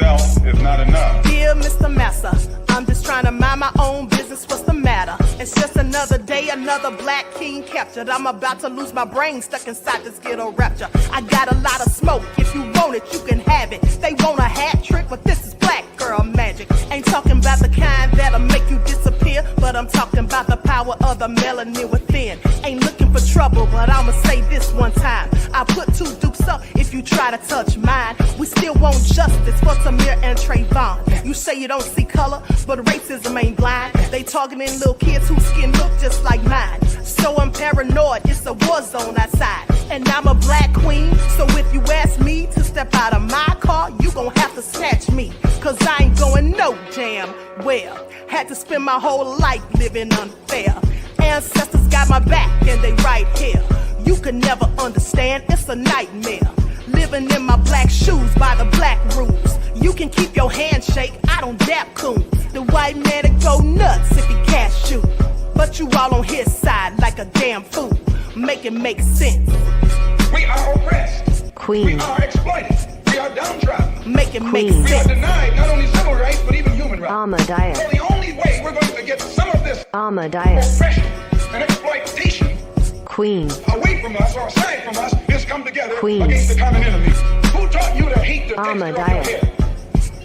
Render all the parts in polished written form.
wealth is not enough. Dear Mr. Massa, I'm just trying to mind my own business. What's the matter? It's just another day, another black king captured. I'm about to lose my brain, stuck inside this ghetto rapture. I got a lot of smoke. If you want it, you can have it. They want a hat trick, but this is black girl magic. Ain't talking about the kind that'll make you disappear, but I'm talking about the power of the melanin within. Ain't looking for trouble, but I'ma say this one time. I put two dukes up if you try to touch mine. We still want justice for Samir and Trayvon. You say you don't see color, but racism ain't blind. They targeting little kids whose skin look just like mine. So I'm paranoid, it's a war zone outside. And I'm a black queen, so if you ask me to step out of my car, you gon' have to snatch me. Cause I ain't going no damn well. Had to spend my whole life living unfair. Ancestors got my back and they right here. You can never understand, it's a nightmare. Living in my black shoes by the black rules. You can keep your handshake, I don't dap coons. The white man to go nuts if he cash you. But you all on his side like a damn fool. Make it make sense. We are oppressed. Queen. We are exploited. We are downtrodden. Make it make We are sense. denied not only civil rights, but even human rights. Ahmadiyyah. So the only way we're going to get some of this Ahmadiyyah. oppression and exploitation Queen. away from us or aside from us is come together Queen. against the common enemy. Who taught you to hate the texture of your Ahmadiyyah. hair?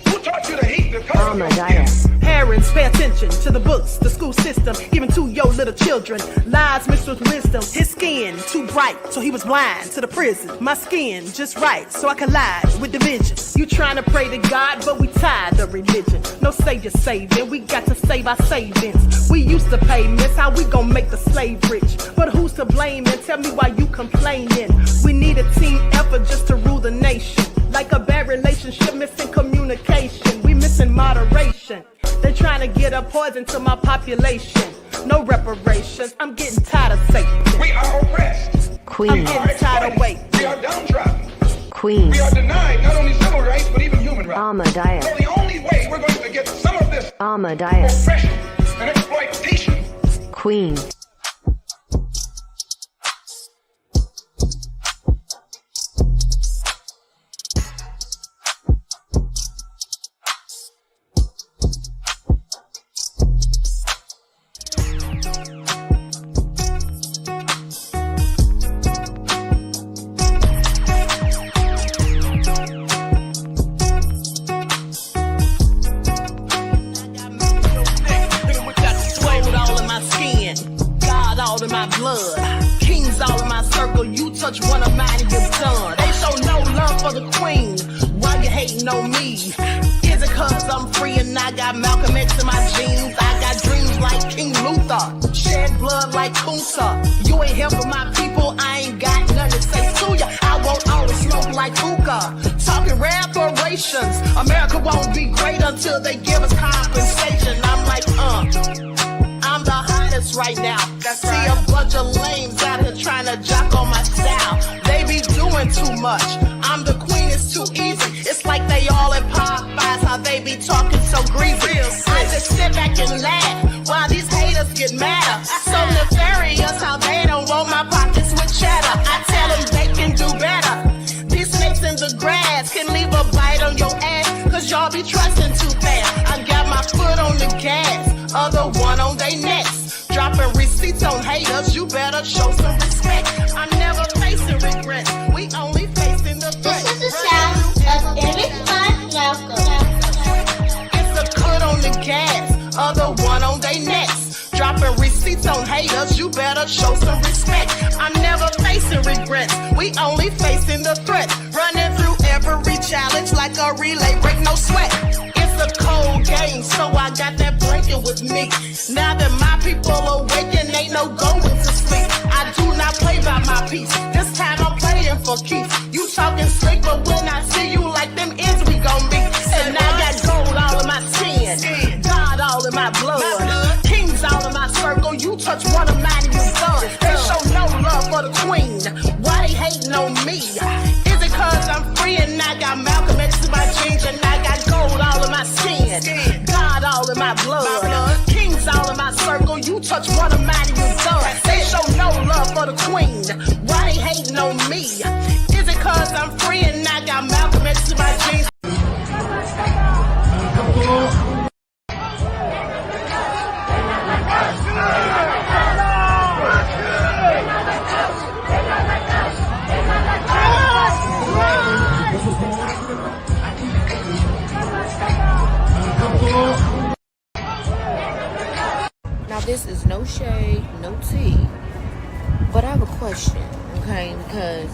Who taught you to hate the color of your skin? Ahmadiyyah. Parents, pay attention to the books, the school system, given to your little children. Lies mixed with wisdom. His skin too bright, so he was blind to the prison. My skin just right, so I collide with division. You trying to pray to God, but we tired of religion. No savior saving, we got to save our savings. We used to pay miss, how we gon' make the slave rich? But who's to blame, and tell me why you complaining? We need a team effort just to rule the nation. Like a bad relationship, missing communication. We missing moderation. They trying to get a poison to my population. No reparations. I'm getting tired of Satan. We are oppressed. Queen. I'm getting tired of waiting. We are downtrodden. Queen. We are denied not only civil rights, but even human rights. Ahmadiyyah. So the only way we're going to get some of this Ahmadiyyah. oppression and exploitation. Queen. In my blood, kings all in my circle. You touch one of mine and you're done. They show no love for the queen. Why you hating on me? Is it cause I'm free and I got Malcolm X in my jeans? I got dreams like King Luther, shed blood like Kunsa. You ain't helping my people, I ain't got nothing to say to ya. I want all the smoke like hookah. Talking reparations, America won't be great until they give us compensation. I'm like, I'm the hottest right now. See a bunch of lames out here trying to jock on my style. They be doing too much. I'm the queen, it's too easy. It's like they all in Popeyes, how they be talking so greasy. I just sit back and laugh while these haters get madder. So nefarious how they don't want my pockets with cheddar. I tell them they can do better. These snakes in the grass can leave a bite on your ass, cause y'all be trusting too fast. I got my foot on the gas, other one on they necks. Dropping receipts on haters, you better show some respect. I'm never facing regrets, we only facing the threat. This is the sound of every Malcolm. It's a cut on the gas, other one on they necks. Dropping receipts on haters, you better show some respect. I'm never facing regrets, we only facing the threat. Running through every challenge like a relay, break no sweat. It's a cold game, so I got that blanket with me. Now that my people awaken, ain't no going to sleep. I do not play by my piece, this time I'm playing for keeps. You talking slick, but when I see you like them ends, we gon' meet. And I got gold all in my skin, God all in my blood, kings all in my circle. You touch one of mine and you're done. They show no love for the queen, why they hating on me? Is it cause I'm free and I got Malcolm X in my jeans, and I got gold all in my skin, God all in my blood, kings all in my circle. You touch one of mine and you're done. They show no love for the queen, why they hating on me? Is it cause I'm free and I got Malcolm X in my jeans? no shade, no tea. But I have a question, okay? Because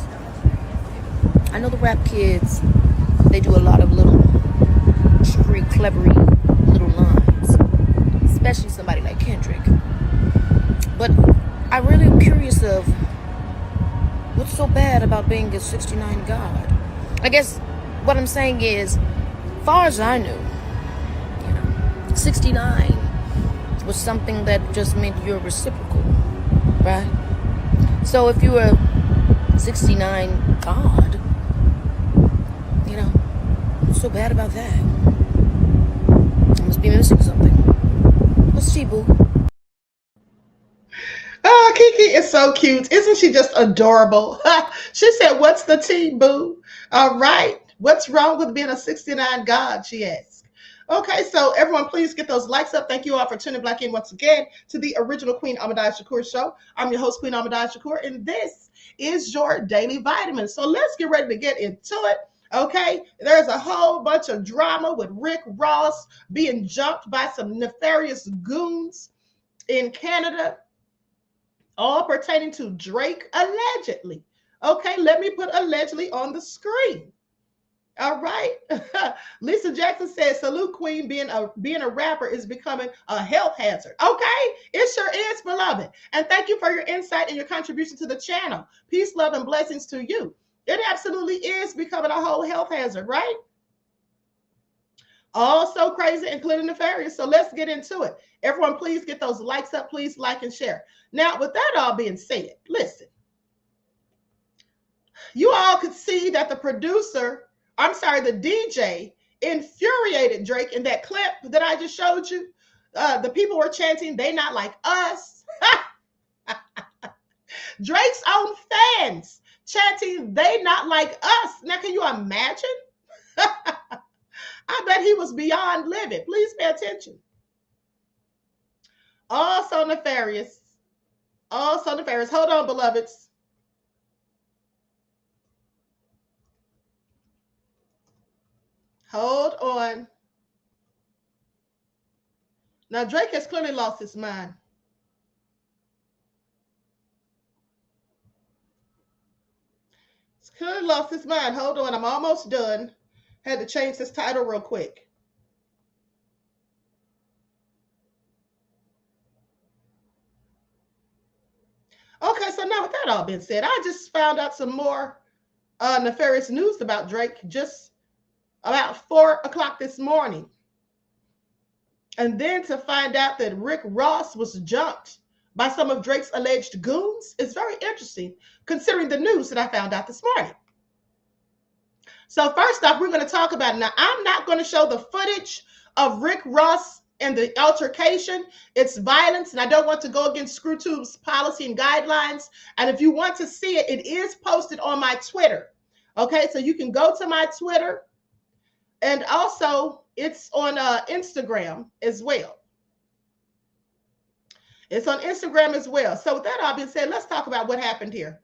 I know the rap kids, they do a lot of little street clevery little lines, especially somebody like Kendrick. But I really am curious of what's so bad about being a 69 God. I guess what I'm saying is, far as I knew, 69 was something that just meant you're reciprocal, right? So if you were 69 God, what's so bad about that? I must be missing something. What's tea, boo? Oh, Kiki is so cute. Isn't she just adorable? She said, "What's the tea, boo?" All right. What's wrong with being a 69 God? She asked. Okay, so everyone, please get those likes up. Thank you all for tuning back in once again to the original Queen Ahmadiyyah Shakur show. I'm your host, Queen Ahmadiyyah Shakur, and this is your daily vitamin. So let's get ready to get into it. Okay, there's a whole bunch of drama with Rick Ross being jumped by some nefarious goons in Canada, all pertaining to Drake allegedly. Okay, let me put allegedly on the screen. All right. Lisa Jackson says, "Salute Queen, being a rapper is becoming a health hazard." Okay, it sure is, beloved. And thank you for your insight and your contribution to the channel. Peace, love, and blessings to you. It absolutely is becoming a whole health hazard, right? All so crazy, including nefarious. So let's get into it. Everyone, please get those likes up. Please like and share. Now, with that all being said, listen. You all could see that the DJ infuriated Drake in that clip that I just showed you. The people were chanting, "They not like us." Drake's own fans chanting, "They not like us." Now, can you imagine? I bet he was beyond livid. Please pay attention. Also nefarious. Also nefarious. Hold on, beloveds. Hold on. Now, Drake has clearly lost his mind. He's clearly lost his mind. Hold on. I'm almost done. Had to change this title real quick. Okay, so now with that all being said, I just found out some more nefarious news about Drake just about 4 o'clock this morning. And then to find out that Rick Ross was jumped by some of Drake's alleged goons is very interesting, considering the news that I found out this morning. So first off, we're going to talk about it. Now, I'm not going to show the footage of Rick Ross and the altercation. It's violence, and I don't want to go against ScrewTube's policy and guidelines. And if you want to see it, it is posted on my Twitter. Okay, so you can go to my Twitter, and also it's on Instagram as well. It's on Instagram as well. So with that all being said, let's talk about what happened here.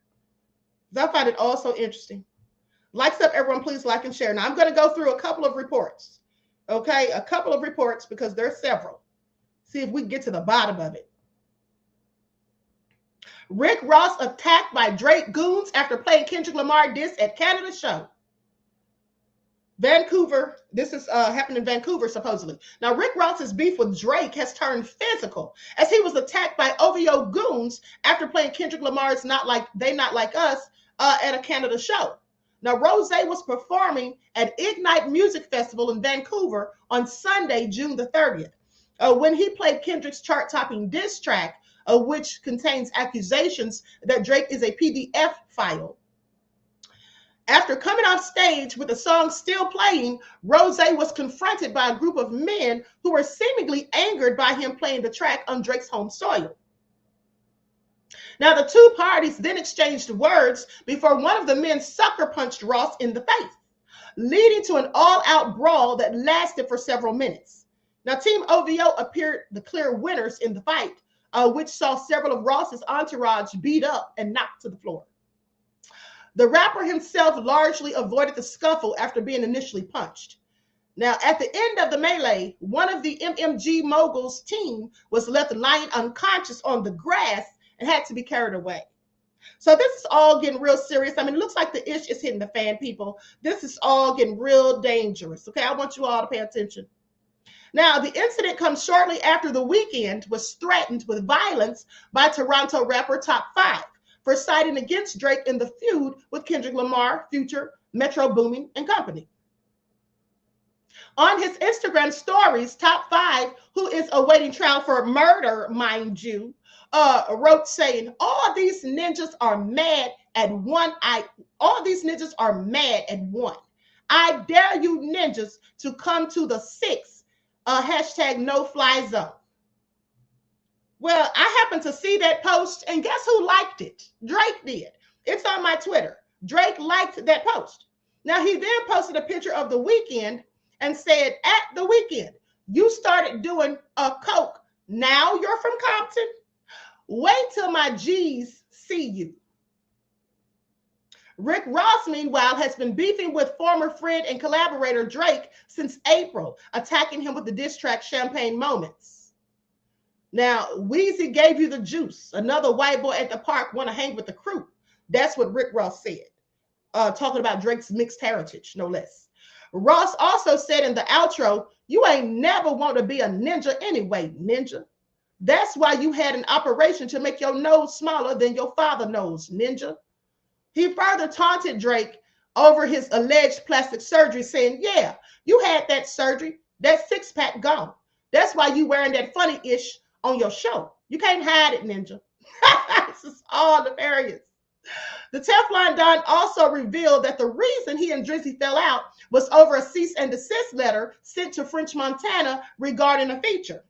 I find it also interesting. Likes up, everyone, please like and share. Now, I'm going to go through a couple of reports. Okay, a couple of reports because there's several. See if we can get to the bottom of it. Rick Ross attacked by Drake goons after playing Kendrick Lamar diss at Canada show. Vancouver, this is happened in Vancouver, supposedly. Now, Rick Ross's beef with Drake has turned physical as he was attacked by OVO goons after playing Kendrick Lamar's They Not Like Us at a Canada show. Now, Rose was performing at Ignite Music Festival in Vancouver on Sunday, June the 30th, when he played Kendrick's chart-topping diss track, which contains accusations that Drake is a PDF file. After coming off stage with the song still playing, Rose was confronted by a group of men who were seemingly angered by him playing the track on Drake's home soil. Now, the two parties then exchanged words before one of the men sucker punched Ross in the face, leading to an all-out brawl that lasted for several minutes. Now, Team OVO appeared the clear winners in the fight, which saw several of Ross's entourage beat up and knocked to the floor. The rapper himself largely avoided the scuffle after being initially punched. Now, at the end of the melee, one of the MMG moguls team was left lying unconscious on the grass and had to be carried away. So this is all getting real serious. I mean, it looks like the ish is hitting the fan, people. This is all getting real dangerous. Okay, I want you all to pay attention. Now, the incident comes shortly after The Weeknd was threatened with violence by Toronto rapper Top 5 for siding against Drake in the feud with Kendrick Lamar, Future, Metro Boomin, and Company. On his Instagram stories, Top 5, who is awaiting trial for murder, mind you, wrote saying, all these ninjas are mad at one. All these ninjas are mad at one. I dare you ninjas to come to the 6 hashtag no fly zone. Well, I happened to see that post, and guess who liked it? Drake did. It's on my Twitter. Drake liked that post. Now, he then posted a picture of The Weeknd and said, at The Weeknd, you started doing a coke. Now you're from Compton? Wait till my G's see you. Rick Ross, meanwhile, has been beefing with former friend and collaborator Drake since April, attacking him with the diss track Champagne Moments. Now, Weezy gave you the juice. Another white boy at the park want to hang with the crew. That's what Rick Ross said, talking about Drake's mixed heritage, no less. Ross also said in the outro, you ain't never want to be a ninja anyway, ninja. That's why you had an operation to make your nose smaller than your father's nose, ninja. He further taunted Drake over his alleged plastic surgery, saying, yeah, you had that surgery, that six-pack gone. That's why you wearing that funny-ish on your show. You can't hide it, ninja. This is all nefarious. The Teflon Don also revealed that the reason he and Drizzy fell out was over a cease and desist letter sent to French Montana regarding a feature.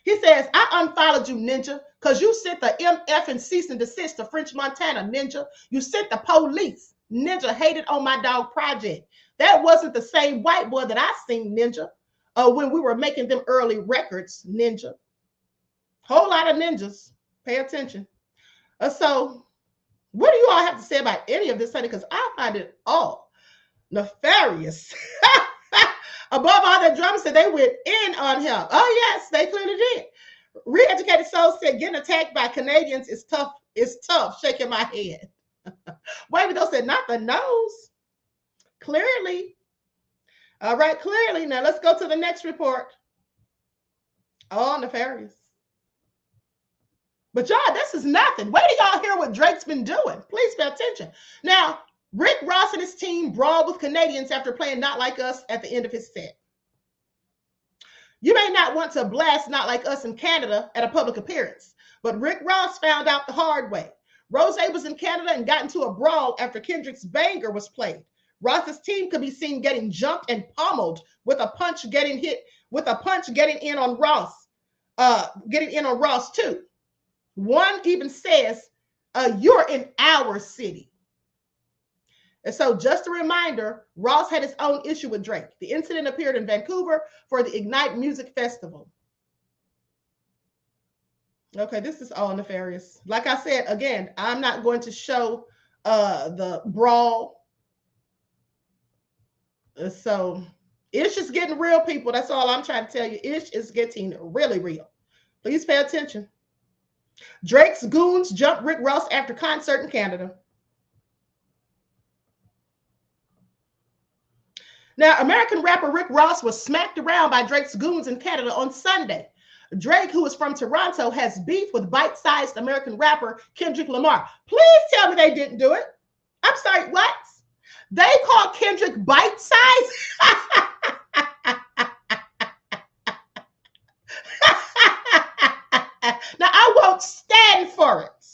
He says, I unfollowed you, ninja, because you sent the MF and cease and desist to French Montana, ninja. You sent the police. Ninja hated on my dog project. That wasn't the same white boy that I seen, ninja, when we were making them early records, ninja. Whole lot of ninjas. Pay attention. So what do you all have to say about any of this, honey? Because I find it all nefarious. Above all, the drummer said they went in on him. Oh, yes, they clearly did. Re-educated Soul said getting attacked by Canadians is tough. It's tough. Shaking my head. Wavy though said not the nose. Clearly. All right, clearly. Now let's go to the next report. All nefarious. But y'all, this is nothing. Wait till y'all hear what Drake's been doing. Please pay attention. Now, Rick Ross and his team brawled with Canadians after playing Not Like Us at the end of his set. You may not want to blast Not Like Us in Canada at a public appearance, but Rick Ross found out the hard way. Rose was in Canada and got into a brawl after Kendrick's banger was played. Ross's team could be seen getting jumped and pummeled with a punch getting in on Ross too. One even says, you're in our city. And so just a reminder, Ross had his own issue with Drake. The incident appeared in Vancouver for the Ignite Music Festival. Okay, this is all nefarious. Like I said, again, I'm not going to show the brawl. So Ish is getting real, people. That's all I'm trying to tell you. Ish is getting really real. Please pay attention. Drake's goons jumped Rick Ross after concert in Canada. Now, American rapper Rick Ross was smacked around by Drake's goons in Canada on Sunday. Drake, who is from Toronto, has beef with bite-sized American rapper Kendrick Lamar. Please tell me they didn't do it. I'm sorry, what? They call Kendrick bite-sized? Now, I won't stand for it.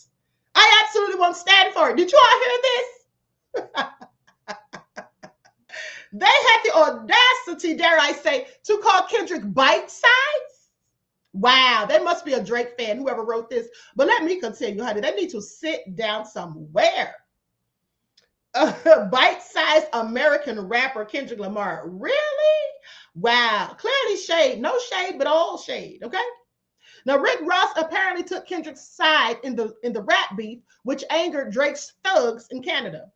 I absolutely won't stand for it. Did you all hear this? They had the audacity, dare I say, to call Kendrick bite-sized. Wow, they must be a Drake fan, whoever wrote this. But let me continue, honey. They need to sit down somewhere. Bite-sized American rapper Kendrick Lamar. Really? Wow. Clearly shade. No shade, but all shade. Okay? Now, Rick Ross apparently took Kendrick's side in the rap beef, which angered Drake's thugs in Canada.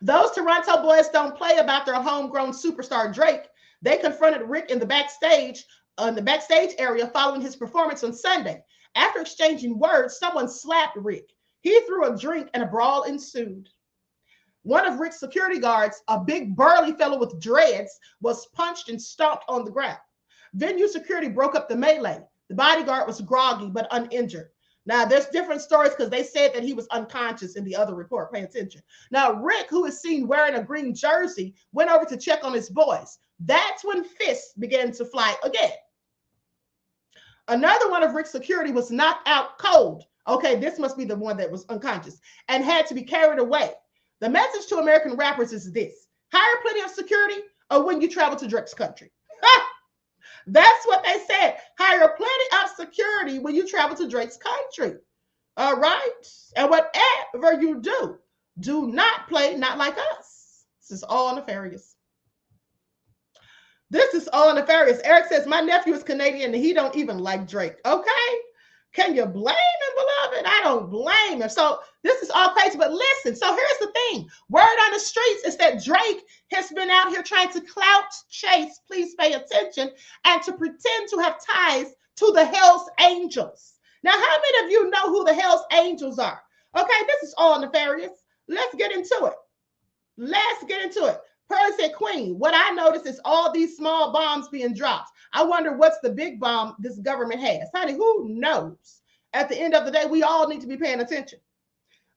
Those Toronto boys don't play about their homegrown superstar Drake. They confronted Rick in the backstage area following his performance on Sunday. After exchanging words, someone slapped Rick. He threw a drink and a brawl ensued. One of Rick's security guards, a big burly fellow with dreads, was punched and stomped on the ground. Venue security broke up the melee. The bodyguard was groggy but uninjured. Now, there's different stories because they said that he was unconscious in the other report. Pay attention. Now, Rick, who is seen wearing a green jersey, went over to check on his boys. That's when fists began to fly again. Another one of Rick's security was knocked out cold. Okay, this must be the one that was unconscious and had to be carried away. The message to American rappers is this: hire plenty of security or when you travel to Drake's country. That's what they said. Hire plenty of security when you travel to Drake's country. All right? And whatever you do, do not play not like us. This is all nefarious. This is all nefarious. Eric says, my nephew is Canadian and he don't even like Drake. Okay? Can you blame him, beloved? I don't blame him. So this is all crazy. But listen, so here's the thing. Word on the streets is that Drake has been out here trying to clout chase, please pay attention, and to pretend to have ties to the Hells Angels. Now, how many of you know who the Hells Angels are? Okay, this is all nefarious. Let's get into it. Let's get into it. Pearl said, Queen, what I noticed is all these small bombs being dropped. I wonder what's the big bomb this government has. Honey, who knows? At the end of the day, we all need to be paying attention.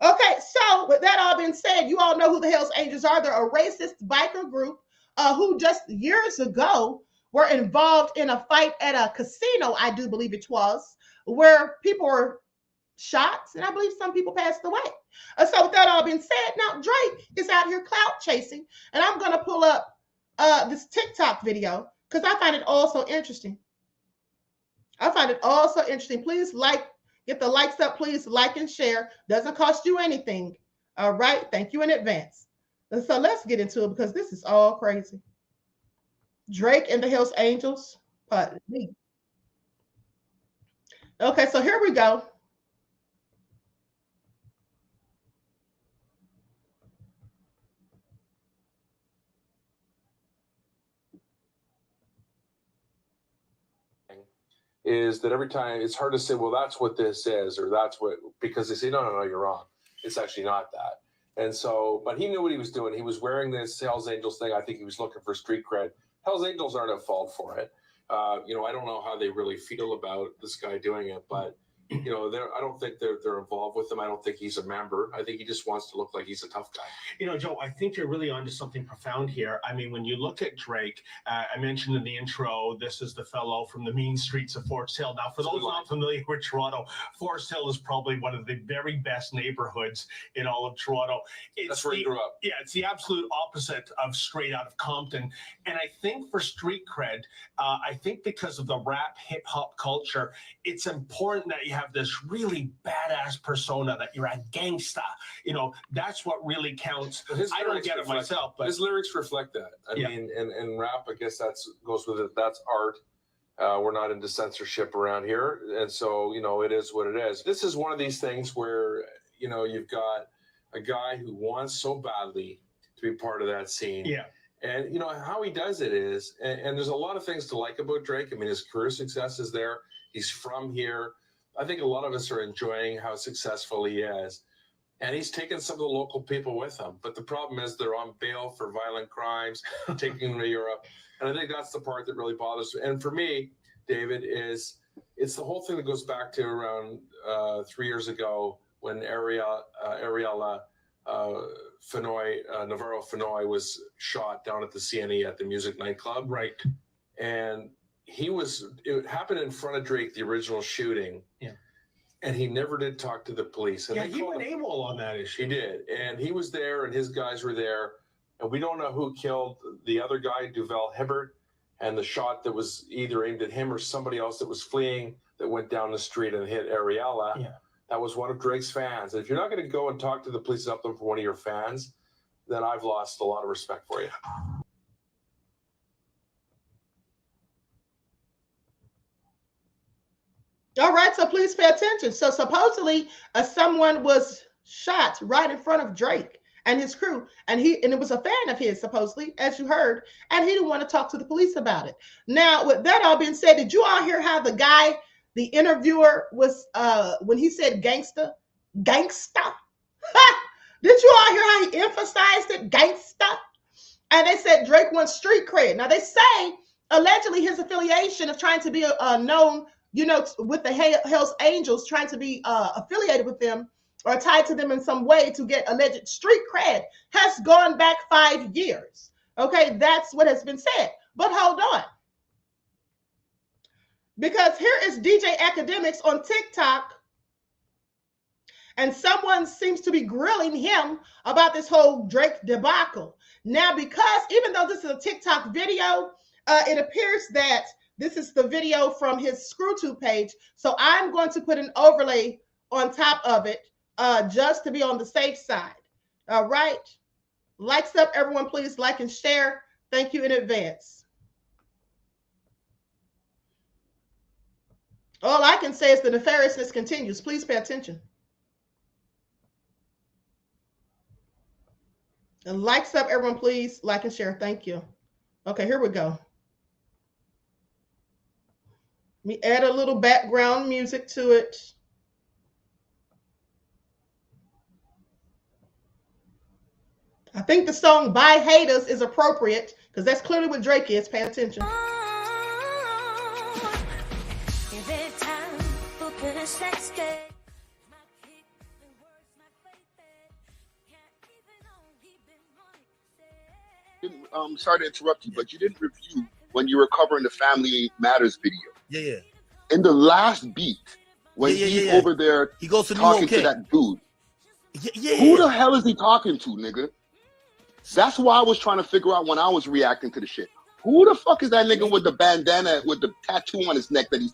Okay, so with that all being said, you all know who the Hells Angels are. They're a racist biker group who just years ago were involved in a fight at a casino, I do believe it was, where people were shot, and I believe some people passed away. So with that all being said, now Drake is out here clout chasing, and I'm going to pull up this TikTok video because I find it also interesting. I find it also interesting. Please get the likes up, please like and share. Doesn't cost you anything. All right, thank you in advance. And so let's get into it because this is all crazy. Drake and the Hells Angels. Okay, so here we go. Is that every time it's hard to say, well, that's what this is, or that's what, because they say, no, you're wrong. It's actually not that. And so, but he knew what he was doing. He was wearing this Hells Angels thing. I think he was looking for street cred. Hells Angels aren't at fault for it. I don't know how they really feel about this guy doing it, but I don't think they're involved with him. I don't think he's a member. I think he just wants to look like he's a tough guy. Joe, I think you're really onto something profound here. I mean, when you look at Drake, I mentioned in the intro, this is the fellow from the mean streets of Forest Hill. Now, for those not familiar with Toronto, Forest Hill is probably one of the very best neighborhoods in all of Toronto. That's where he grew up. Yeah, it's the absolute opposite of straight out of Compton. And I think for street cred, I think because of the rap hip hop culture, it's important that you have this really badass persona, that you're a gangsta. That's what really counts. I don't get it myself, but his lyrics reflect that. I mean, and rap, I guess goes with it. That's art. We're not into censorship around here, and so it is what it is. This is one of these things where you've got a guy who wants so badly to be part of that scene. Yeah. And how he does it is, and there's a lot of things to like about Drake. I mean, his career success is there. He's from here. I think a lot of us are enjoying how successful he is. And he's taken some of the local people with him. But the problem is they're on bail for violent crimes, taking them to Europe. And I think that's the part that really bothers me. And for me, David, it's the whole thing that goes back to around 3 years ago when Ariella Navarro Fenoy was shot down at the CNE at the music nightclub. Right. And it happened in front of Drake, the original shooting. Yeah. And he never did talk to the police. And he went AWOL on that issue. He did. And he was there and his guys were there. And we don't know who killed the other guy, Duval Hibbert, and the shot that was either aimed at him or somebody else that was fleeing that went down the street and hit Ariella. Yeah. That was one of Drake's fans. And if you're not going to go and talk to the police up them for one of your fans, then I've lost a lot of respect for you. All right, so please pay attention. So supposedly someone was shot right in front of Drake and his crew, and it was a fan of his, supposedly, as you heard, and he didn't want to talk to the police about it. Now, with that all being said, did you all hear how the interviewer was when he said gangsta? Did you all hear how he emphasized it? Gangsta. And they said Drake wants street cred. Now they say allegedly his affiliation of trying to be known, with the Hells Angels, trying to be affiliated with them or tied to them in some way to get alleged street cred has gone back 5 years. Okay, that's what has been said. But hold on. Because here is DJ Academics on TikTok, and someone seems to be grilling him about this whole Drake debacle. Now, because even though this is a TikTok video, it appears that this is the video from his ScrewTube page. So I'm going to put an overlay on top of it just to be on the safe side. All right. Likes up, everyone. Please like and share. Thank you in advance. All I can say is the nefariousness continues. Please pay attention. And likes up, everyone, please like and share. Thank you. Okay, here we go. Let me add a little background music to it. I think the song By Haters is appropriate because that's clearly what Drake is. Pay attention. Sorry to interrupt you, but you didn't review when you were covering the Family Matters video. Yeah. In the last beat, when he's over there, he goes to talking to that dude. Who the hell is he talking to, nigga? That's why I was trying to figure out when I was reacting to the shit. Who the fuck is that nigga with the bandana, with the tattoo on his neck that he's...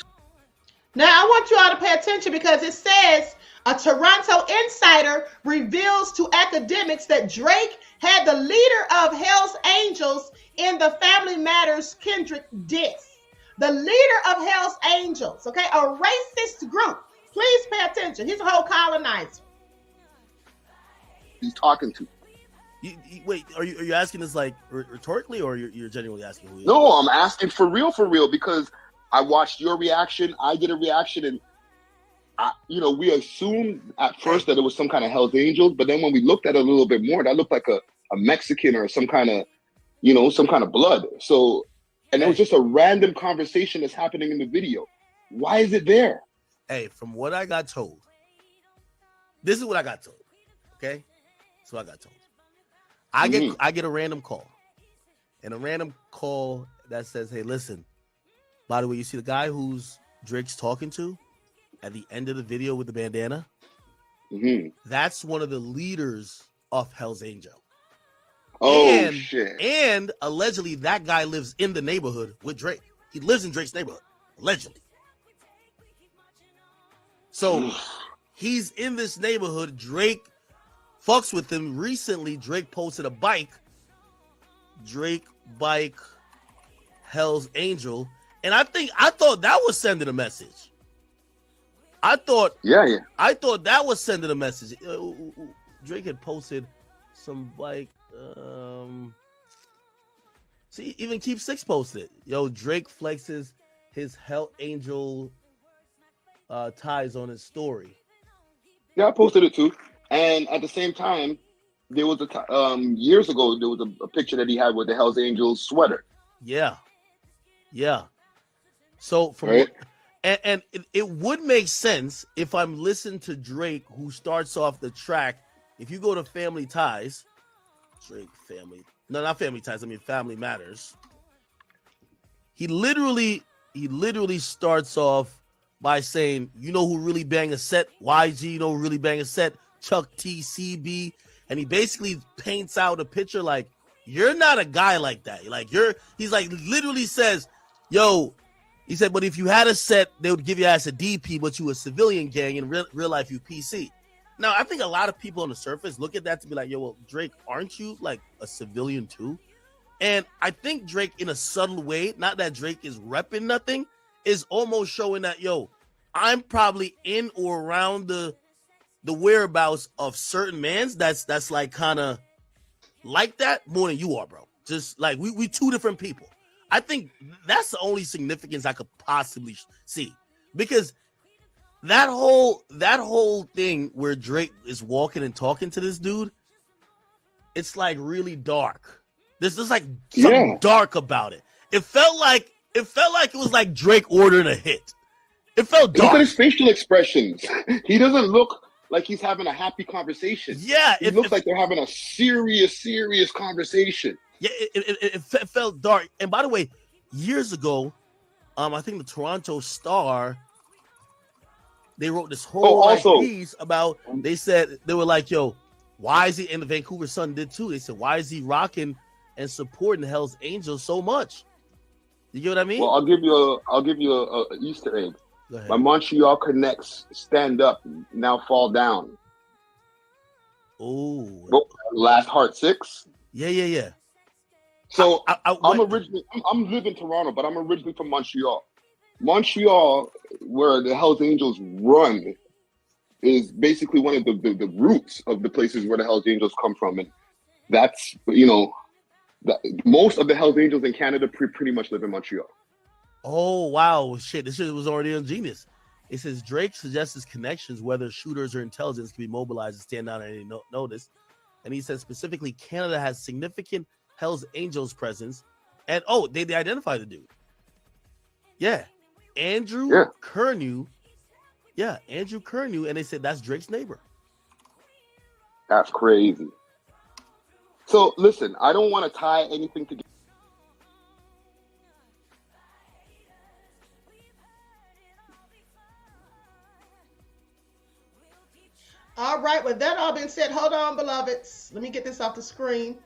Now, I want you all to pay attention because it says a Toronto insider reveals to Academics that Drake had the leader of Hell's Angels in the Family Matters Kendrick diss. The leader of Hell's Angels, okay, a racist group. Please pay attention. He's a whole colonizer. He's talking to. Wait, are you asking this like rhetorically, or you're genuinely asking who he is? No, I'm asking for real, because I watched your reaction. I did a reaction, and we assumed at first that it was some kind of Hell's Angels, but then when we looked at it a little bit more, that looked like a Mexican or some kind of, some kind of blood. So, and it was just a random conversation that's happening in the video. Why is it there? Hey, from what I got told, this is what I got told. Okay, so I got told. I get a random call, and a random call that says, "Hey, listen. By the way, you see the guy who's Drake's talking to at the end of the video with the bandana? Mm-hmm. That's one of the leaders of Hell's Angel. Oh, shit. And allegedly, that guy lives in the neighborhood with Drake. He lives in Drake's neighborhood, allegedly. So he's in this neighborhood. Drake fucks with him. Recently, Drake posted a bike. Drake bike, Hell's Angel. And I thought that was sending a message. I thought that was sending a message. Drake had posted some bike. See, even Keep Six posted. Yo, Drake flexes his Hell Angel ties on his story. Yeah, I posted it too. And at the same time, there was years ago, there was a picture that he had with the Hell's Angels sweater. Yeah. So from and it would make sense if I'm listening to Drake, who starts off the track. If you go to Family Ties, Drake Family, no, not Family Ties. I mean Family Matters. He literally starts off by saying, "You know who really bang a set? YG, you know who really bang a set? Chuck T, CB," and he basically paints out a picture like, "You're not a guy like that. He's like literally says, yo." He said, "But if you had a set, they would give you as a DP, but you a civilian gang. In real life, you PC." Now, I think a lot of people on the surface look at that to be like, "Yo, well, Drake, aren't you like a civilian too?" And I think Drake, in a subtle way, not that Drake is repping nothing, is almost showing that, yo, I'm probably in or around the the whereabouts of certain mans that's like kind of like that more than you are, bro. Just like we two different people. I think that's the only significance I could possibly see, because that whole thing where Drake is walking and talking to this dude, it's like really dark. There's just like something dark about it. It felt like it was like Drake ordering a hit. It felt dark. Look at his facial expressions. He doesn't look like he's having a happy conversation. Yeah, it looks like they're having a serious conversation. Yeah, it felt dark. And by the way, years ago, I think the Toronto Star, they wrote this whole piece about. They said they were like, "Yo, why is he?" And the Vancouver Sun did too. They said, "Why is he rocking and supporting Hell's Angels so much?" You get what I mean? Well, I'll give you a Easter egg. My Montreal Connects stand up, now fall down. Oh, last Heart 6. Yeah. So I'm live in Toronto, but I'm originally from Montreal. Montreal, where the Hells Angels run, is basically one of the roots of the places where the Hells Angels come from, and that's most of the Hells Angels in Canada pretty much live in Montreal. Oh, wow. Shit, this shit was already on Genius. It says Drake suggests his connections, whether shooters or intelligence, can be mobilized and stand down at any notice. And he says specifically Canada has significant Hells Angels presence. And, they identify the dude. Yeah. Andrew Curnew. Yeah, Andrew Curnew. And they said that's Drake's neighbor. That's crazy. So, listen, I don't want to tie anything together. All right, with that all being said, hold on, beloveds. Let me get this off the screen.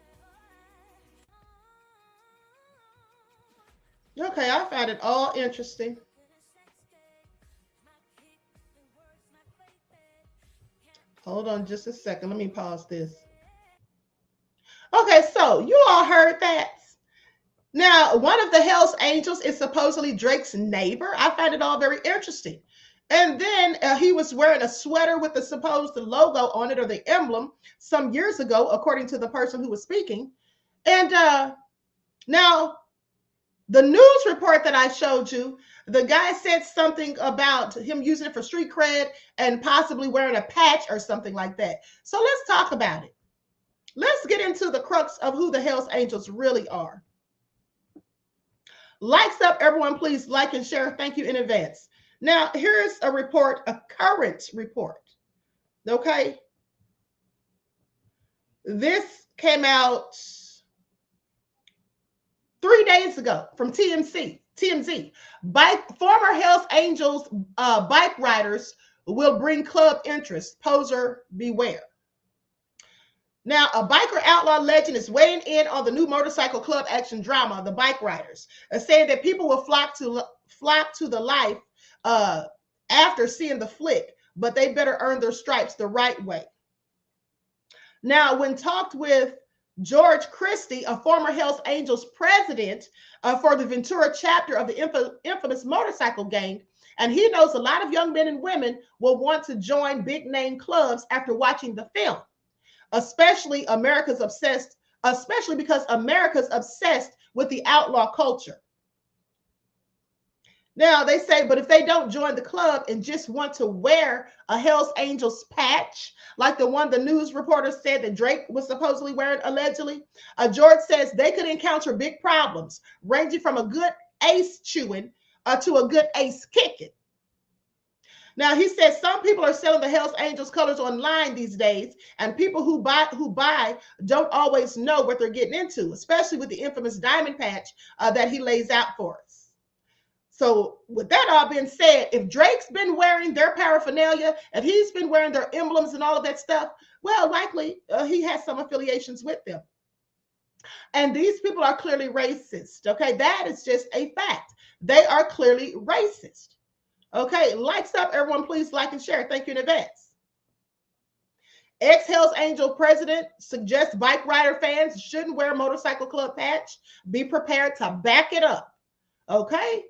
Okay, I found it all interesting. Hold on just a second. Let me pause this. Okay, so you all heard that. Now, one of the Hells Angels is supposedly Drake's neighbor. I find it all very interesting. And then he was wearing a sweater with the supposed logo on it, or the emblem, some years ago, according to the person who was speaking. And now, the news report that I showed you, the guy said something about him using it for street cred and possibly wearing a patch or something like that. So let's talk about it. Let's get into the crux of who the Hells Angels really are. Likes up, everyone. Please like and share. Thank you in advance. Now, here's a report, a current report. Okay. This came out 3 days ago from TMZ. Former Hells Angels bike riders will bring club interest. Poser beware. Now, a biker outlaw legend is weighing in on the new motorcycle club action drama, The Bike Riders, saying that people will flock to the life after seeing the flick, but they better earn their stripes the right way. Now, when talked with George Christie, a former Hells Angels president for the Ventura chapter of the infamous motorcycle gang, and he knows a lot of young men and women will want to join big name clubs after watching the film, especially because America's obsessed with the outlaw culture. Now, they say, but if they don't join the club and just want to wear a Hells Angels patch, like the one the news reporter said that Drake was supposedly wearing allegedly, George says they could encounter big problems, ranging from a good ace chewing to a good ace kicking. Now, he says some people are selling the Hells Angels colors online these days, and people who buy don't always know what they're getting into, especially with the infamous diamond patch that he lays out for us. So with that all being said, if Drake's been wearing their paraphernalia, if he's been wearing their emblems and all of that stuff, well, likely he has some affiliations with them. And these people are clearly racist. Okay, that is just a fact. They are clearly racist. Okay, likes up, everyone. Please like and share. Thank you in advance. Ex-Hells Angel president suggests bike rider fans shouldn't wear a motorcycle club patch. Be prepared to back it up. Okay.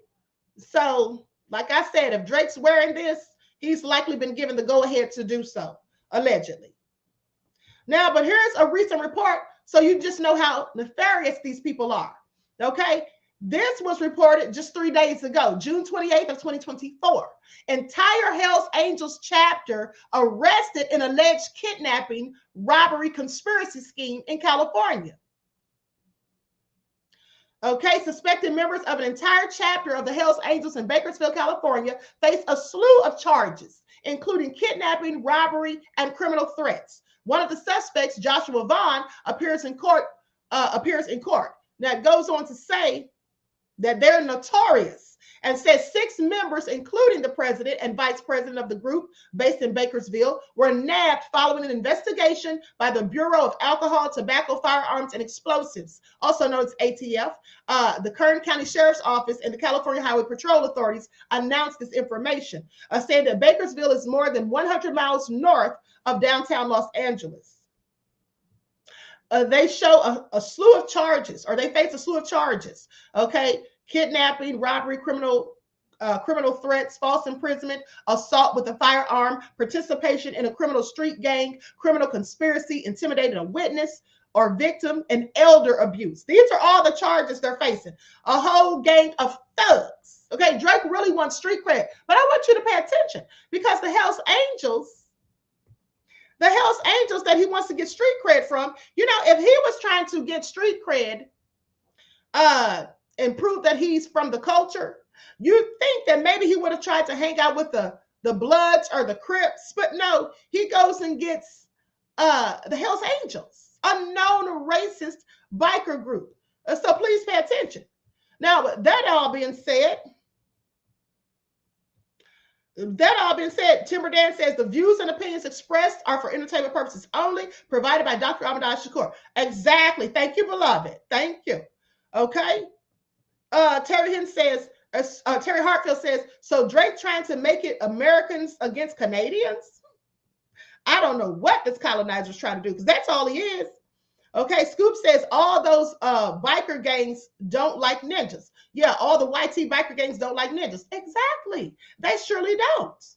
So, like I said, if Drake's wearing this, he's likely been given the go-ahead to do so. allegedly. Now, but here's a recent report so you just know how nefarious these people are. Okay, this was reported just 3 days ago, June 28th of 2024. Entire Hell's Angels chapter arrested in alleged kidnapping, robbery, conspiracy scheme in California. Okay, suspected members of an entire chapter of the Hells Angels in Bakersfield, California, face a slew of charges, including kidnapping, robbery, and criminal threats. One of the suspects, Joshua Vaughn, appears in court. Now it goes on to say that they're notorious and says 6 members, including the president and vice president of the group based in Bakersfield, were nabbed following an investigation by the Bureau of Alcohol, Tobacco, Firearms, and Explosives, also known as ATF. The Kern County Sheriff's Office and the California Highway Patrol Authorities announced this information, saying that Bakersfield is more than 100 miles north of downtown Los Angeles. They show a slew of charges, or they face a slew of charges. Okay, kidnapping, robbery, criminal threats, false imprisonment, assault with a firearm, participation in a criminal street gang, criminal conspiracy, intimidating a witness or victim, and elder abuse. These are all the charges they're facing. A whole gang of thugs. Okay, Drake really wants street cred, but I want you to pay attention because the Hells Angels that he wants to get street cred from, you know, if he was trying to get street cred and prove that he's from the culture, you'd think that maybe he would have tried to hang out with the Bloods or the Crips, but no, he goes and gets the Hells Angels, a known racist biker group. So please pay attention. Now, that all being said, Timber Dan says the views and opinions expressed are for entertainment purposes only, provided by Dr. Ahmadiyyah Shakur. Exactly. Thank you, beloved. Thank you. Okay. Terry Hartfield says, so Drake trying to make it Americans against Canadians? I don't know what this colonizer's trying to do because that's all he is. Okay, Scoop says all those biker gangs don't like ninjas. Yeah, all the YT biker gangs don't like ninjas. Exactly. They surely don't.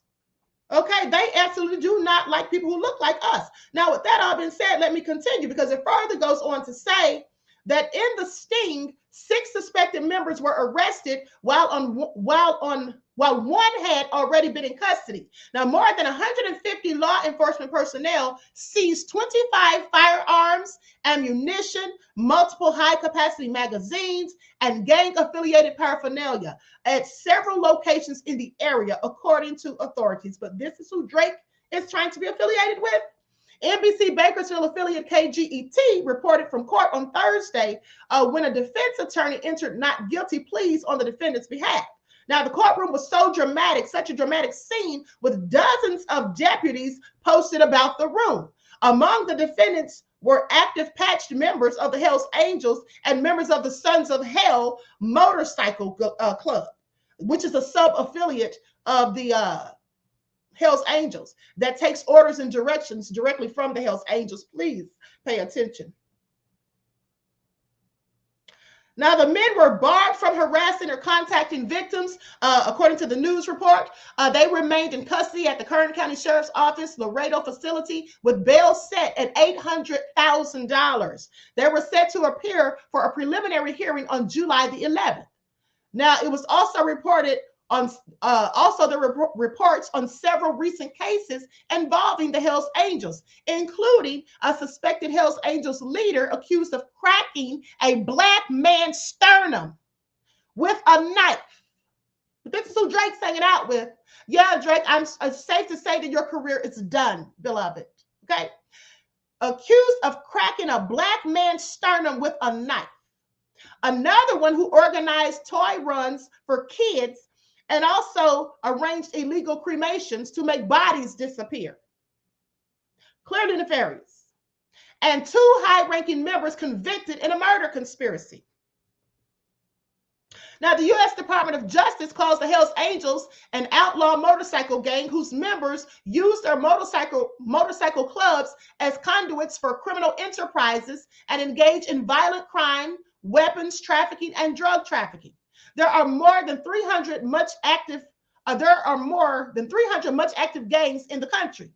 Okay, they absolutely do not like people who look like us. Now, with that all being said, let me continue because it further goes on to say that in the sting, 6 suspected members were arrested while one had already been in custody. Now, more than 150 law enforcement personnel seized 25 firearms, ammunition, multiple high-capacity magazines, and gang-affiliated paraphernalia at several locations in the area, according to authorities. But this is who Drake is trying to be affiliated with. NBC Bakersfield affiliate KGET reported from court on Thursday when a defense attorney entered not guilty pleas on the defendant's behalf. Now, the courtroom was so dramatic, such a dramatic scene, with dozens of deputies posted about the room. Among the defendants were active patched members of the Hells Angels and members of the Sons of Hell Motorcycle Club, which is a sub-affiliate of the Hells Angels that takes orders and directions directly from the Hells Angels. Please pay attention. Now, the men were barred from harassing or contacting victims, according to the news report. They remained in custody at the Kern County Sheriff's Office, Laredo facility, with bail set at $800,000. They were set to appear for a preliminary hearing on July the 11th. Now, it was also reported on reports on several recent cases involving the Hells Angels, including a suspected Hells Angels leader accused of cracking a black man's sternum with a knife. This is who Drake's hanging out with. Yeah, Drake, it's safe to say that your career is done, beloved. Okay? Accused of cracking a black man's sternum with a knife. Another one who organized toy runs for kids and also arranged illegal cremations to make bodies disappear. Clearly nefarious. And 2 high-ranking members convicted in a murder conspiracy. Now, the U.S. Department of Justice calls the Hells Angels an outlaw motorcycle gang whose members use their motorcycle clubs as conduits for criminal enterprises and engage in violent crime, weapons trafficking, and drug trafficking. There are more than 300 much active gangs in the country.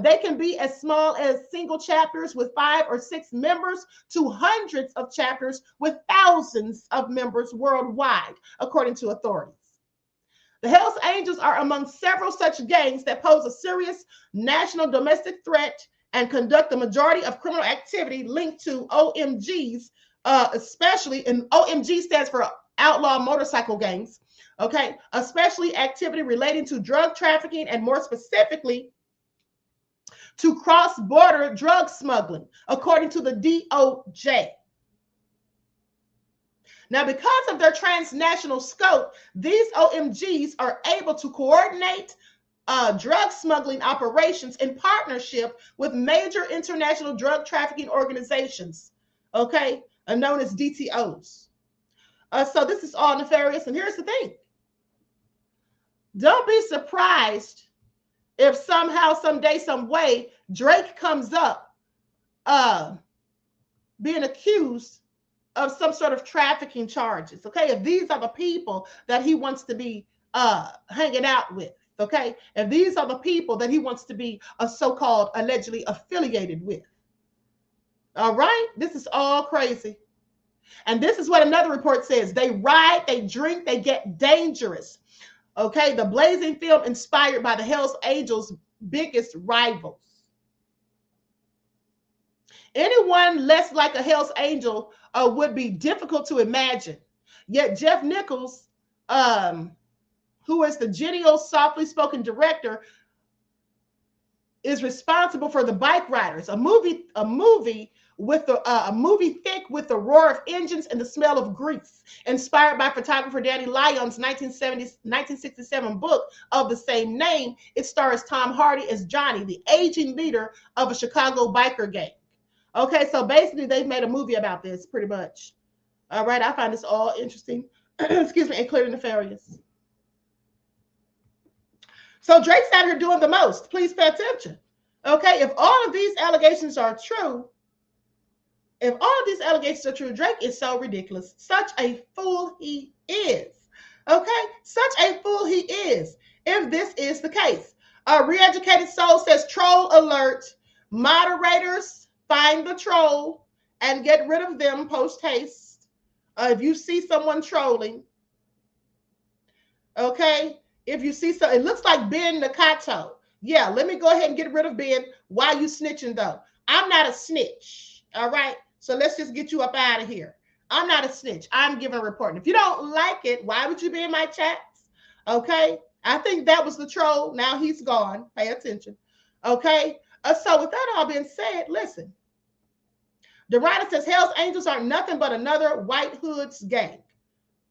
They can be as small as single chapters with 5 or 6 members to hundreds of chapters with thousands of members worldwide, according to authorities. The Hells Angels are among several such gangs that pose a serious national domestic threat and conduct the majority of criminal activity linked to OMGs, especially, and OMG stands for outlaw motorcycle gangs, okay, especially activity relating to drug trafficking and more specifically to cross-border drug smuggling, according to the DOJ. Now, because of their transnational scope, these OMGs are able to coordinate drug smuggling operations in partnership with major international drug trafficking organizations, okay, known as DTOs. So this is all nefarious. And here's the thing. Don't be surprised if somehow, someday, some way, Drake comes up being accused of some sort of trafficking charges, okay? If these are the people that he wants to be hanging out with, okay? If these are the people that he wants to be so-called allegedly affiliated with. All right? This is all crazy. And this is what another report says. They ride, they drink, they get dangerous. Okay? The blazing film inspired by the Hells Angels' biggest rivals. Anyone less like a Hells Angel would be difficult to imagine. Yet Jeff Nichols, who is the genial, softly spoken director, is responsible for The Bike Riders, a movie thick with the roar of engines and the smell of grease, inspired by photographer Danny Lyon's 1967 book of the same name. It stars Tom Hardy as Johnny, the aging leader of a Chicago biker gang. Okay, so basically they've made a movie about this, pretty much. All right, I find this all interesting. Excuse me, and clearly nefarious. So Drake's out here doing the most. Please pay attention. Okay, if all of these allegations are true, Drake is so ridiculous. Such a fool he is. Okay, such a fool he is, if this is the case. Re-Educated Soul says, troll alert. Moderators, find the troll and get rid of them post haste. If you see someone trolling, okay, if you see it looks like Ben Nakato. Yeah, let me go ahead and get rid of Ben. Why you snitching though? I'm not a snitch. All right, so let's just get you up out of here. I'm not a snitch. I'm giving a report. And if you don't like it, why would you be in my chats? Okay, I think that was the troll. Now he's gone. Pay attention. Okay, so with that all being said, listen. Dorada says Hells Angels are nothing but another white hoods gang.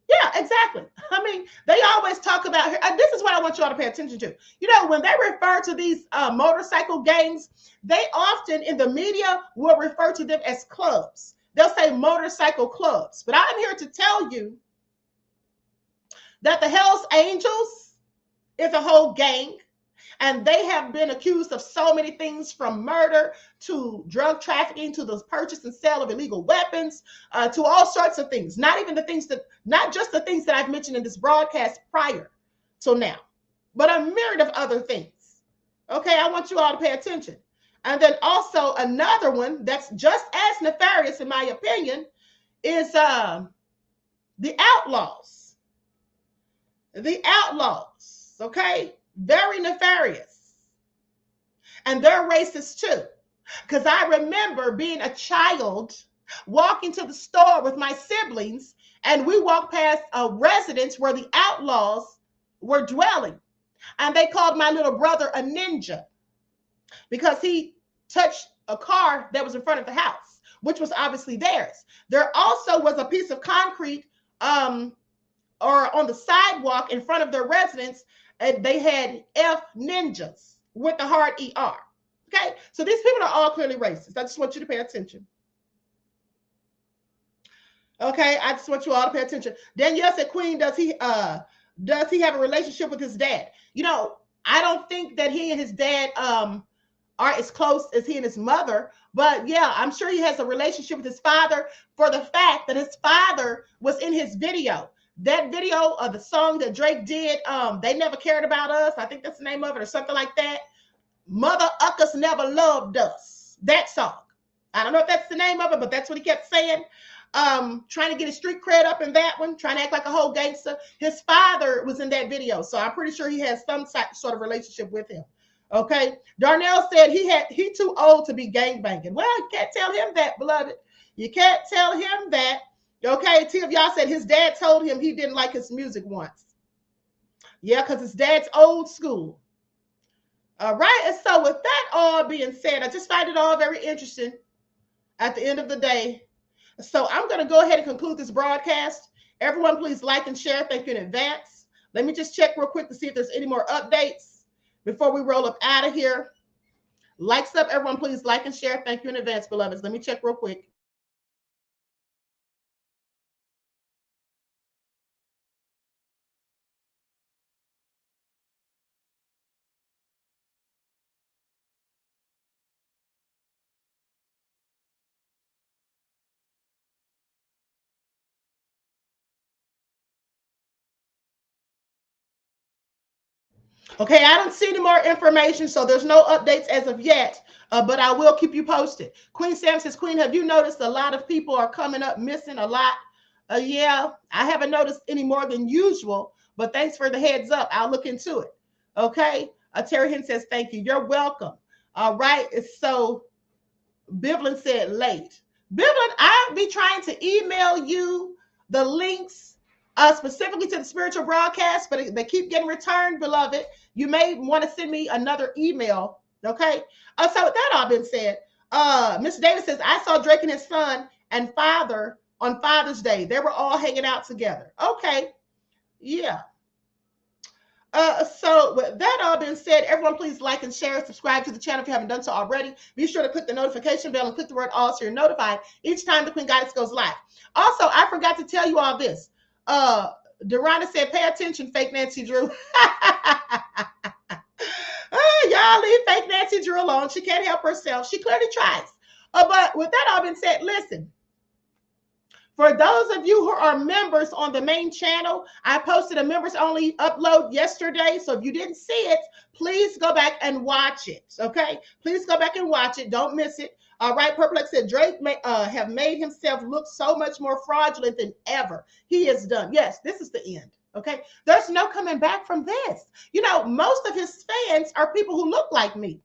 Yeah, exactly. I mean, they always talk about, this is what I want you all to pay attention to. You know, when they refer to these motorcycle gangs, they often in the media will refer to them as clubs. They'll say motorcycle clubs. But I'm here to tell you that the Hells Angels is a whole gang. And they have been accused of so many things, from murder to drug trafficking to the purchase and sale of illegal weapons, to all sorts of things. Not just the things that I've mentioned in this broadcast prior to now, but a myriad of other things. Okay, I want you all to pay attention. And then also another one that's just as nefarious, in my opinion, is the Outlaws. The Outlaws, okay? Very nefarious. And they're racist too. Because I remember being a child walking to the store with my siblings, and we walked past a residence where the Outlaws were dwelling. And they called my little brother a ninja because he touched a car that was in front of the house, which was obviously theirs. There also was a piece of concrete or on the sidewalk in front of their residence. And they had F ninjas with the hard ER. Okay, so these people are all clearly racist. I just want you to pay attention. Okay, I just want you all to pay attention. Danielle said, Queen, does he have a relationship with his dad? You know, I don't think that he and his dad are as close as he and his mother, but yeah, I'm sure he has a relationship with his father, for the fact that his father was in his video. That video of the song that Drake did, They Never Cared About Us, I think that's the name of it, or something like that. Mother Uckers Never Loved Us. That song. I don't know if that's the name of it, but that's what he kept saying. Trying to get his street cred up in that one, trying to act like a whole gangster. His father was in that video, so I'm pretty sure he has some sort of relationship with him. Okay. Darnell said he too old to be gangbanging. Well, you can't tell him that, beloved. You can't tell him that. Okay. T of y'all said his dad told him he didn't like his music once. Yeah, because his dad's old school. All right. And so with that all being said, I just find it all very interesting at the end of the day. So I'm going to go ahead and conclude this broadcast. Everyone, please like and share. Thank you in advance. Let me just check real quick to see if there's any more updates before we roll up out of here. Likes up, everyone, please like and share. Thank you in advance, beloveds. Let me check real quick. Okay, I don't see any more information, so there's no updates as of yet, but I will keep you posted. Queen Sam says, Queen, have you noticed a lot of people are coming up missing a lot? Yeah, I haven't noticed any more than usual, but thanks for the heads up. I'll look into it. Okay, Terry Hinn says, thank you. You're welcome. All right, so Bivlin said late. Bivlin, I'll be trying to email you the links specifically to the spiritual broadcast, but they keep getting returned, beloved. You may want to send me another email, okay? So with that all being said, Mr. Davis says, I saw Drake and his son and father on Father's Day. They were all hanging out together. Okay, yeah. So with that all being said, everyone please like and share, subscribe to the channel if you haven't done so already. Be sure to click the notification bell and click the word all so you're notified each time the Queen Goddess goes live. Also, I forgot to tell you all this. Durana said, pay attention, fake Nancy Drew. Y'all leave fake Nancy Drew alone. She can't help herself. She clearly tries. But with that all been said, listen. For those of you who are members on the main channel, I posted a members only upload yesterday. So if you didn't see it, please go back and watch it. Okay? Please go back and watch it. Don't miss it. All right, Purplex said Drake have made himself look so much more fraudulent than ever. He is done. Yes, this is the end. Okay, there's no coming back from this. You know, most of his fans are people who look like me,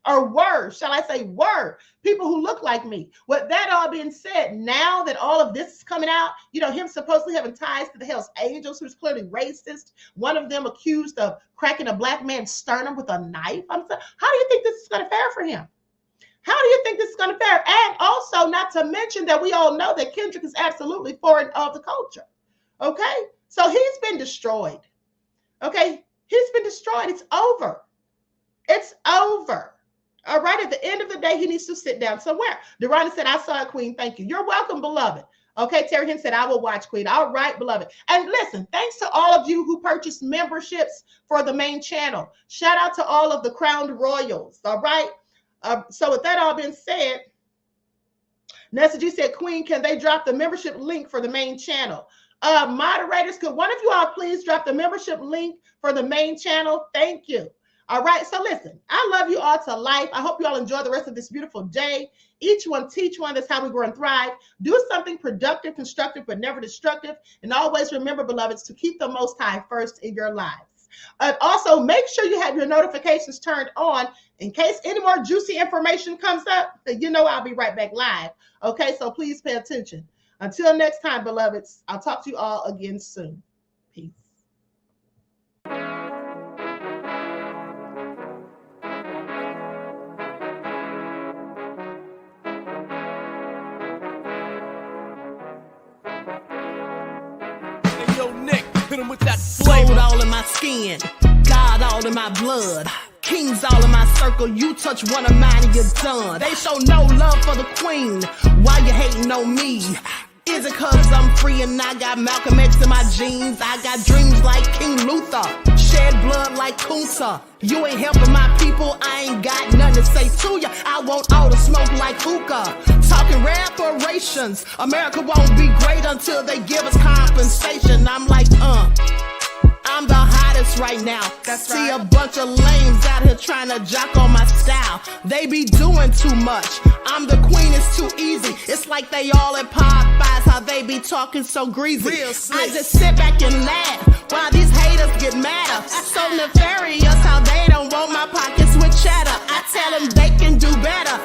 or were, shall I say, were people who look like me. With that all being said, now that all of this is coming out, you know, him supposedly having ties to the Hells Angels, who's clearly racist. One of them accused of cracking a black man's sternum with a knife. How do you think this is going to fare for him? How do you think this is going to fare? And also, not to mention that we all know that Kendrick is absolutely foreign of the culture. Okay? So he's been destroyed. Okay? He's been destroyed. It's over. It's over. All right? At the end of the day, he needs to sit down somewhere. Durana said, I saw it, Queen. Thank you. You're welcome, beloved. Okay, Terry Hinn said, I will watch, Queen. All right, beloved. And listen, thanks to all of you who purchased memberships for the main channel. Shout out to all of the crowned royals. All right? So with that all being said, Nessa G said, Queen, can they drop the membership link for the main channel? Moderators, could one of you all please drop the membership link for the main channel? Thank you. All right, so listen, I love you all to life. I hope you all enjoy the rest of this beautiful day. Each one teach one. That's how we grow and thrive. Do something productive, constructive, but never destructive. And always remember, beloveds, to keep the Most High first in your lives. Also, make sure you have your notifications turned on in case any more juicy information comes up. You know I'll be right back live. Okay, so please pay attention. Until next time, beloveds, I'll talk to you all again soon. Peace. Hey, yo, Nick, hit him with that flavor. Gold all in my skin, God all in my blood. Kings all in my circle, you touch one of mine and you're done. They show no love for the queen, why you hating on me? Is it cause I'm free and I got Malcolm X in my jeans? I got dreams like King Luther, shed blood like Kunsa. You ain't helping my people, I ain't got nothing to say to ya. I want all the smoke like hookah. Talking reparations, America won't be great until they give us compensation. I'm like, I'm the hottest right now. See a bunch of lames out here trying to jock on my style. They be doing too much. I'm the queen, it's too easy. It's like they all at Popeyes, how they be talking so greasy. I just sit back and laugh while these haters get madder. So nefarious how they don't want my pockets with cheddar. I tell them they can do better.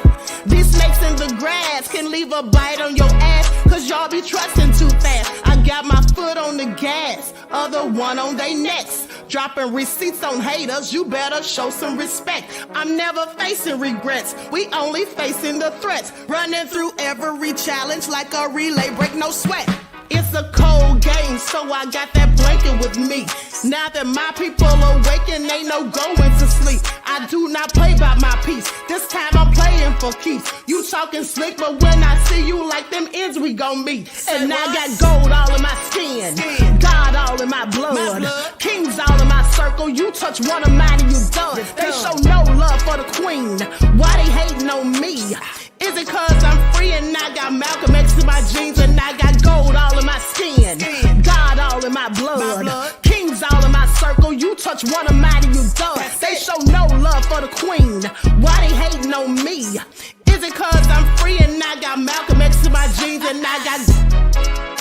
These snakes in the grass can leave a bite on your ass, cause y'all be trusting too fast. I got my foot on the gas, other one on they necks. Dropping receipts on haters, you better show some respect. I'm never facing regrets, we only facing the threats. Running through every challenge like a relay, break no sweat. It's a cold game, so I got that blanket with me. Now that my people awaken, ain't no going to sleep. I do not play by my piece, this time I'm playing for keeps. You talking slick, but when I see you like them ends, we gon' meet. And I got gold all in my skin, God all in my blood, kings all in my circle. You touch one of mine and you done. They show no love for the queen, why they hating on me? Is it cause I'm free and I got Malcolm X in my jeans and I got gold all in my skin, God all in my blood, kings all in my circle. You touch one of mine and you done. They show no love for the queen, why they hating on me? Is it cause I'm free and I got Malcolm X in my jeans and I got